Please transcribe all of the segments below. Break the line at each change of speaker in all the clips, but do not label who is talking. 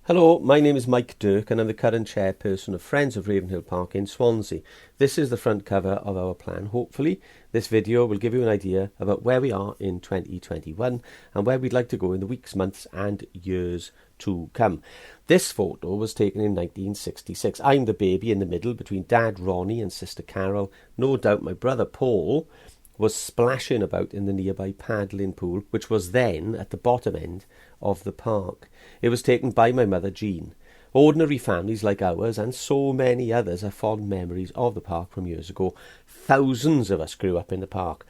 Hello, my name is Mike Dirk and I'm the current chairperson of Friends of Ravenhill Park in Swansea. This is the front cover of our plan. Hopefully, this video will give you an idea about where we are in 2021 and where we'd like to go in the weeks, months and years to come. This photo was taken in 1966. I'm the baby in the middle between Dad Ronnie and Sister Carol. No doubt my brother Paul was splashing about in the nearby paddling pool, which was then at the bottom end of the park. It was taken by my mother Jean. Ordinary families like ours and so many others have fond memories of the park from years ago. Thousands of us grew up in the park.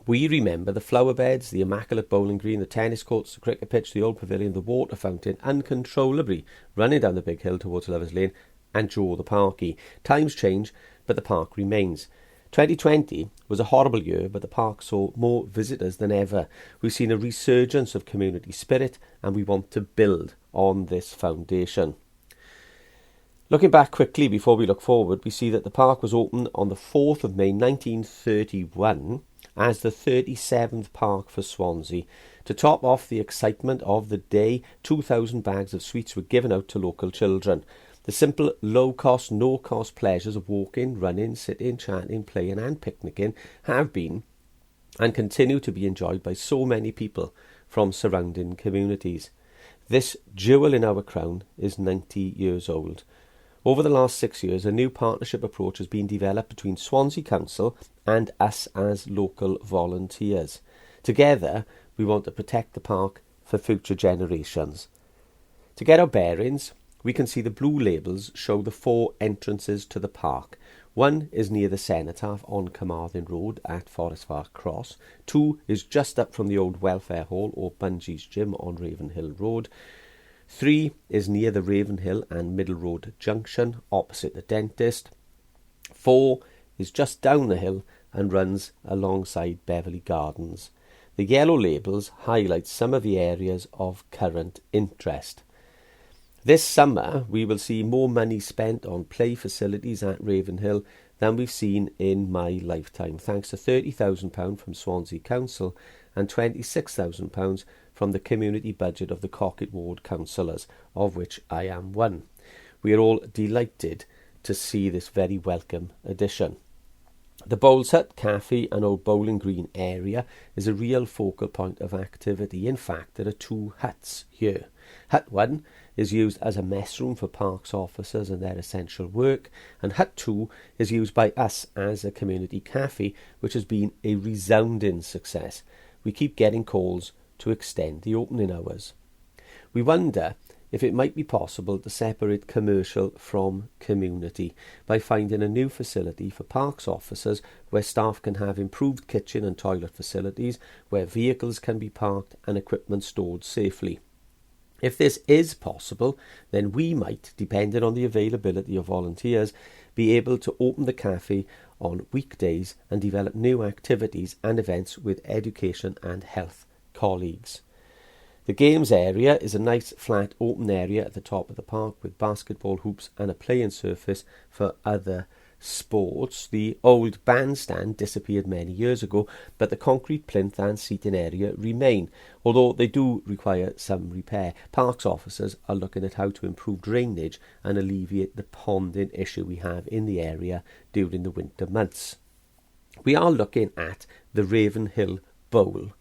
We remember the flower beds, the immaculate bowling green, the tennis courts, the cricket pitch, the old pavilion, the water fountain, uncontrollably running down the big hill towards Lovers Lane, and Joe the Parky. Times change, but the park remains. 2020 was a horrible year, but the park saw more visitors than ever. We've seen a resurgence of community spirit, and we want to build on this foundation. Looking back quickly before we look forward, we see that the park was opened on the 4th of May 1931 as the 37th park for Swansea. To top off the excitement of the day, 2,000 bags of sweets were given out to local children. The simple, low-cost, no-cost pleasures of walking, running, sitting, chatting, playing and picnicking have been and continue to be enjoyed by so many people from surrounding communities. This jewel in our crown is 90 years old. Over the last 6 years, a new partnership approach has been developed between Swansea Council and us as local volunteers. Together, we want to protect the park for future generations. To get our bearings, we can see the blue labels show the 4 entrances to the park. One is near the Cenotaph on Carmarthen Road at Forest Park Cross. 2 is just up from the old Welfare Hall or Bungie's Gym on Ravenhill Road. 3 is near the Ravenhill and Middle Road Junction opposite the dentist. 4 is just down the hill and runs alongside Beverley Gardens. The yellow labels highlight some of the areas of current interest. This summer, we will see more money spent on play facilities at Ravenhill than we've seen in my lifetime, thanks to £30,000 from Swansea Council and £26,000 from the community budget of the Cocket Ward councillors, of which I am one. We are all delighted to see this very welcome addition. The Bowls Hut, Café and Old Bowling Green area is a real focal point of activity. In fact, there are 2 huts here. Hut 1 is used as a mess room for parks officers and their essential work, and Hut 2 is used by us as a community cafe, which has been a resounding success. We keep getting calls to extend the opening hours. We wonder if it might be possible to separate commercial from community by finding a new facility for parks officers where staff can have improved kitchen and toilet facilities, where vehicles can be parked and equipment stored safely. If this is possible, then we might, depending on the availability of volunteers, be able to open the cafe on weekdays and develop new activities and events with education and health colleagues. The games area is a nice flat open area at the top of the park with basketball hoops and a playing surface for other sports. The old bandstand disappeared many years ago, but the concrete plinth and seating area remain, although they do require some repair. Parks officers are looking at how to improve drainage and alleviate the ponding issue we have in the area during the winter months. We are looking at the Ravenhill Bowl.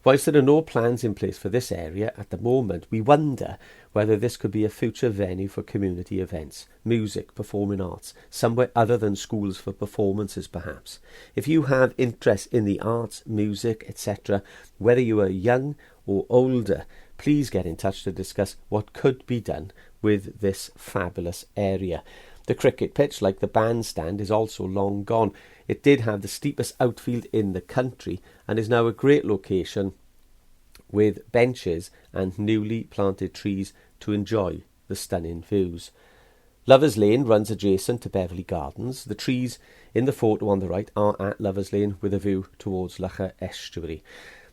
Whilst there are no plans in place for this area at the moment, we wonder whether this could be a future venue for community events, music, performing arts, somewhere other than schools for performances perhaps. If you have interest in the arts, music, etc., whether you are young or older, please get in touch to discuss what could be done with this fabulous area. The cricket pitch, like the bandstand, is also long gone. It did have the steepest outfield in the country and is now a great location with benches and newly planted trees to enjoy the stunning views. Lovers Lane runs adjacent to Beverley Gardens. The trees in the photo on the right are at Lovers Lane with a view towards Lougher Estuary.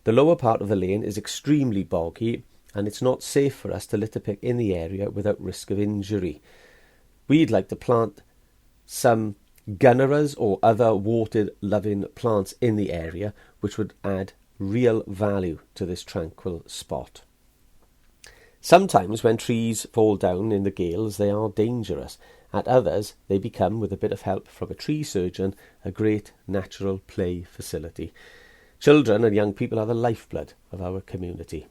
The lower part of the lane is extremely boggy and it's not safe for us to litter pick in the area without risk of injury. We'd like to plant some gunneras or other water-loving plants in the area, which would add real value to this tranquil spot. Sometimes when trees fall down in the gales, they are dangerous. At others, they become, with a bit of help from a tree surgeon, a great natural play facility. Children and young people are the lifeblood of our community.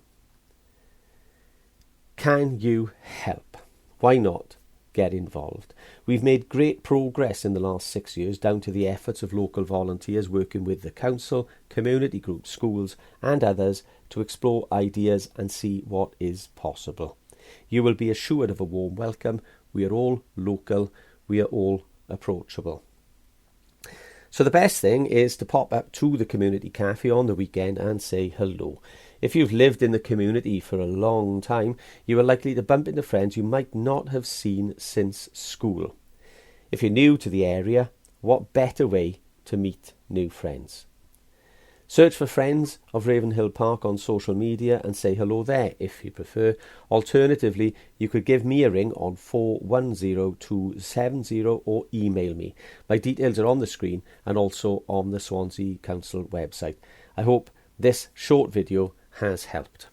Can you help? Why not get involved? We've made great progress in the last 6 years down to the efforts of local volunteers working with the council, community groups, schools and others to explore ideas and see what is possible. You will be assured of a warm welcome. We are all local. We are all approachable. So the best thing is to pop up to the community cafe on the weekend and say hello. If you've lived in the community for a long time, you are likely to bump into friends you might not have seen since school. If you're new to the area, what better way to meet new friends? Search for Friends of Ravenhill Park on social media and say hello there if you prefer. Alternatively, you could give me a ring on 410270 or email me. My details are on the screen and also on the Swansea Council website. I hope this short video has helped.